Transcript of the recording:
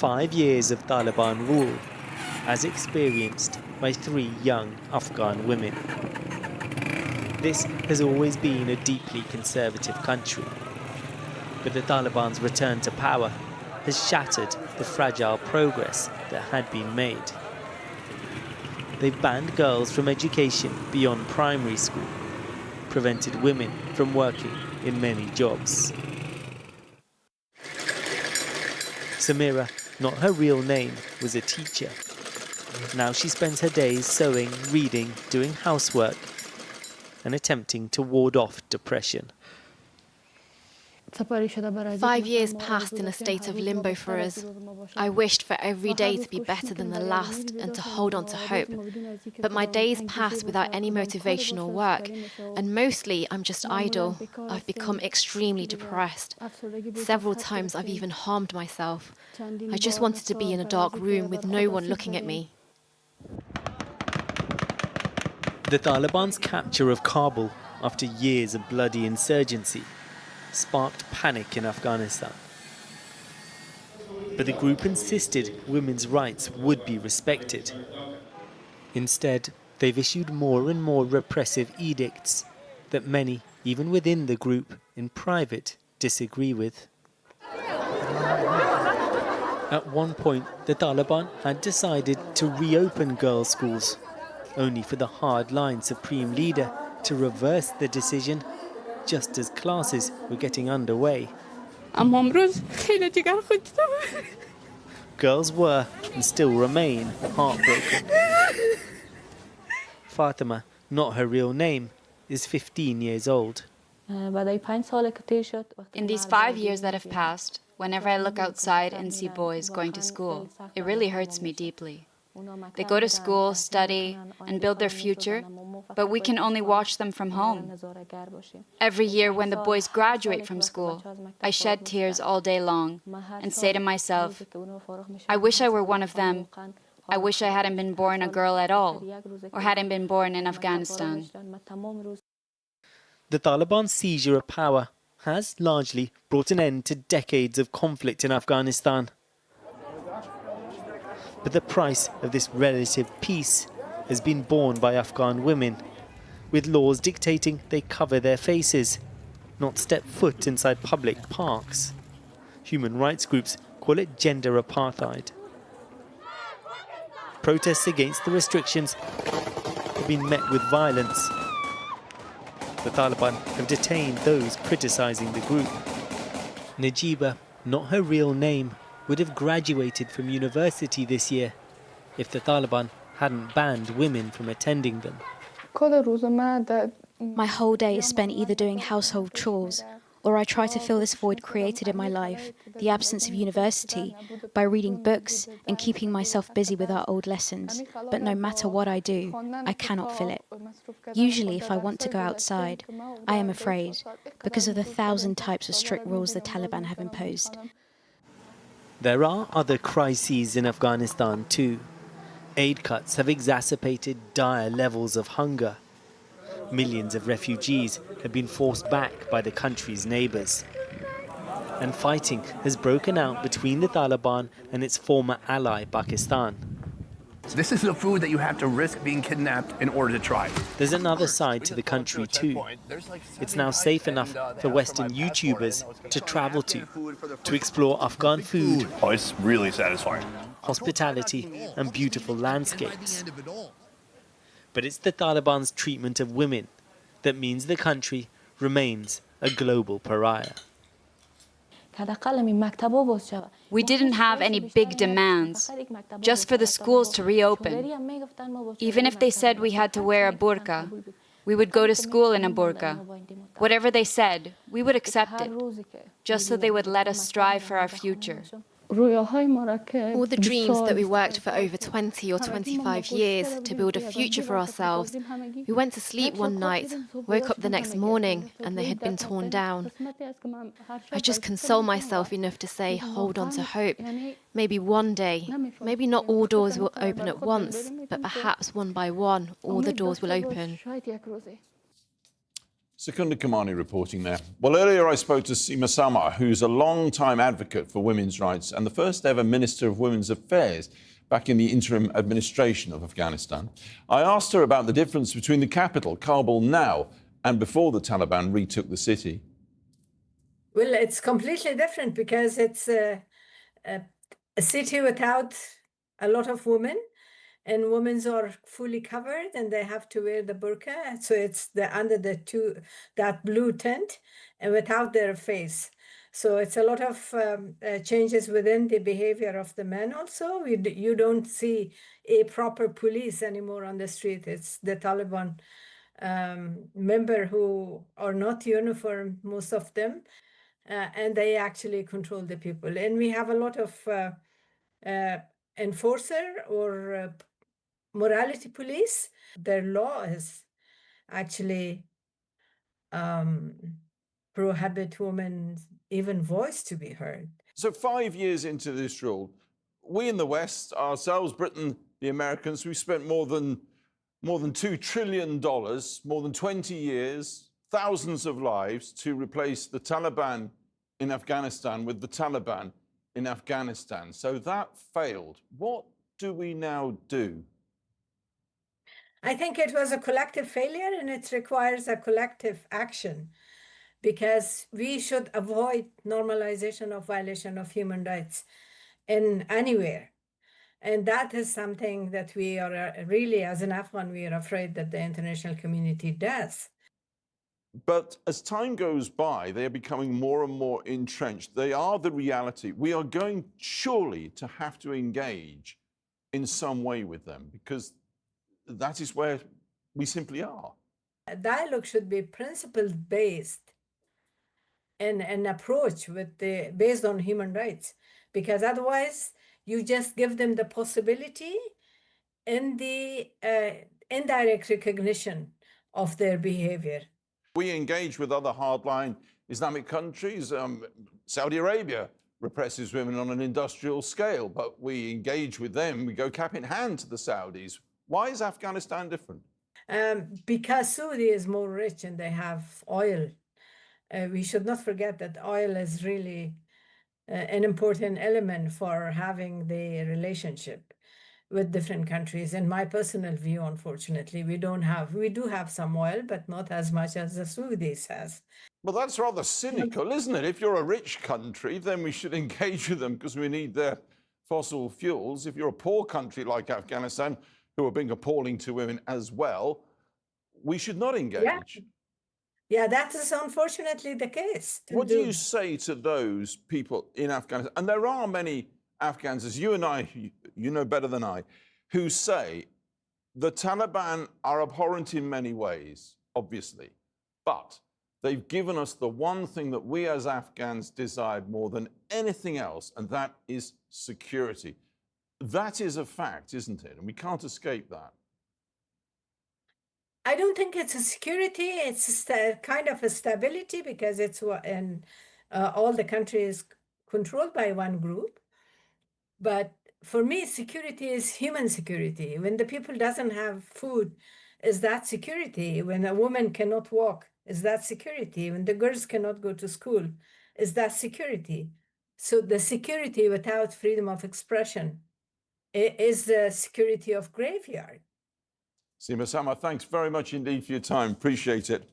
5 years of Taliban rule, as experienced by 3 young Afghan women. This has always been a deeply conservative country, but the Taliban's return to power has shattered the fragile progress that had been made. They've banned girls from education beyond primary school, prevented women from working in many jobs. Samira, not her real name, was a teacher. Now she spends her days sewing, reading, doing housework, and attempting to ward off depression. 5 years passed in a state of limbo for us. I wished for every day to be better than the last and to hold on to hope. But my days pass without any motivation or work, and mostly I'm just idle. I've become extremely depressed. Several times I've even harmed myself. I just wanted to be in a dark room with no one looking at me. The Taliban's capture of Kabul after years of bloody insurgency sparked panic in Afghanistan. But the group insisted women's rights would be respected. Instead, they've issued more and more repressive edicts that many, even within the group, in private, disagree with. At one point, the Taliban had decided to reopen girls' schools, only for the hardline Supreme Leader to reverse the decision just as classes were getting underway. Girls were, and still remain, heartbroken. Fatima, not her real name, is 15 years old. In these 5 years that have passed, whenever I look outside and see boys going to school, it really hurts me deeply. They go to school, study, and build their future, but we can only watch them from home. Every year when the boys graduate from school, I shed tears all day long and say to myself, I wish I were one of them. I wish I hadn't been born a girl at all, or hadn't been born in Afghanistan. The Taliban's seizure of power has largely brought an end to decades of conflict in Afghanistan. But the price of this relative peace has been borne by Afghan women, with laws dictating they cover their faces, not step foot inside public parks. Human rights groups call it gender apartheid. Protests against the restrictions have been met with violence. The Taliban have detained those criticizing the group. Najiba, not her real name, would have graduated from university this year if the Taliban hadn't banned women from attending them. My whole day is spent either doing household chores, or I try to fill this void created in my life, the absence of university, by reading books and keeping myself busy with our old lessons. But no matter what I do, I cannot fill it. Usually, if I want to go outside, I am afraid, because of the 1,000 types of strict rules the Taliban have imposed. There are other crises in Afghanistan too. Aid cuts have exacerbated dire levels of hunger. Millions of refugees have been forced back by the country's neighbours. And fighting has broken out between the Taliban and its former ally, Pakistan. This is the food that you have to risk being kidnapped in order to try. There's another side to the country too. It's now safe enough for Western YouTubers to travel to explore Afghan food. Oh, it's really satisfying. Hospitality and beautiful landscapes. But it's the Taliban's treatment of women that means the country remains a global pariah. We didn't have any big demands, just for the schools to reopen. Even if they said we had to wear a burqa, we would go to school in a burqa. Whatever they said, we would accept it, just so they would let us strive for our future. All the dreams that we worked for over 20 or 25 years to build a future for ourselves, we went to sleep one night, woke up the next morning, and they had been torn down. I just console myself enough to say, hold on to hope. Maybe one day, maybe not all doors will open at once, but perhaps one by one, all the doors will open. Secunda Kamani reporting there. Well, earlier I spoke to Seema Sama, who's a long-time advocate for women's rights and the first ever Minister of Women's Affairs back in the interim administration of Afghanistan. I asked her about the difference between the capital, Kabul, now and before the Taliban retook the city. Well, it's completely different because it's a city without a lot of women, and women are fully covered and they have to wear the burqa. So it's under that blue tent and without their face. So it's a lot of changes within the behavior of the men also. You don't see a proper police anymore on the street. It's the Taliban member who are not uniformed, most of them, and they actually control the people. And we have a lot of enforcer or morality police. Their law is actually prohibit women's even voice to be heard. So 5 years into this rule, we in the West, ourselves, Britain, the Americans, we've spent more than $2 trillion, more than 20 years, thousands of lives to replace the Taliban in Afghanistan with the Taliban in Afghanistan. So that failed. What do we now do? I think it was a collective failure and it requires a collective action because we should avoid normalization of violation of human rights in anywhere. And that is something that we are really, as an Afghan, we are afraid that the international community does. But as time goes by, they are becoming more and more entrenched. They are the reality. We are going surely to have to engage in some way with them because that is where we simply are. Dialogue should be principle-based and an approach based on human rights, because otherwise you just give them the possibility in the indirect recognition of their behavior. We engage with other hardline Islamic countries. Saudi Arabia represses women on an industrial scale, but we engage with them. We go cap in hand to the Saudis. Why is Afghanistan different? Because Saudi is more rich and they have oil. We should not forget that oil is really an important element for having the relationship with different countries. In my personal view, unfortunately, we do have some oil, but not as much as the Saudis has. Well, that's rather cynical, isn't it? If you're a rich country, then we should engage with them because we need their fossil fuels. If you're a poor country like Afghanistan, who are being appalling to women as well, we should not engage. Yeah, that is unfortunately the case. What do you say to those people in Afghanistan? And there are many Afghans, as you and I, you know better than I, who say the Taliban are abhorrent in many ways, obviously, but they've given us the one thing that we as Afghans desired more than anything else, and that is security. That is a fact, isn't it? And we can't escape that. I don't think it's a security, it's a kind of a stability because it's all the country is controlled by one group. But for me, security is human security. When the people doesn't have food, is that security? When a woman cannot walk, is that security? When the girls cannot go to school, is that security? So the security without freedom of expression is the security of graveyard. Seema Sama, thanks very much indeed for your time. Appreciate it.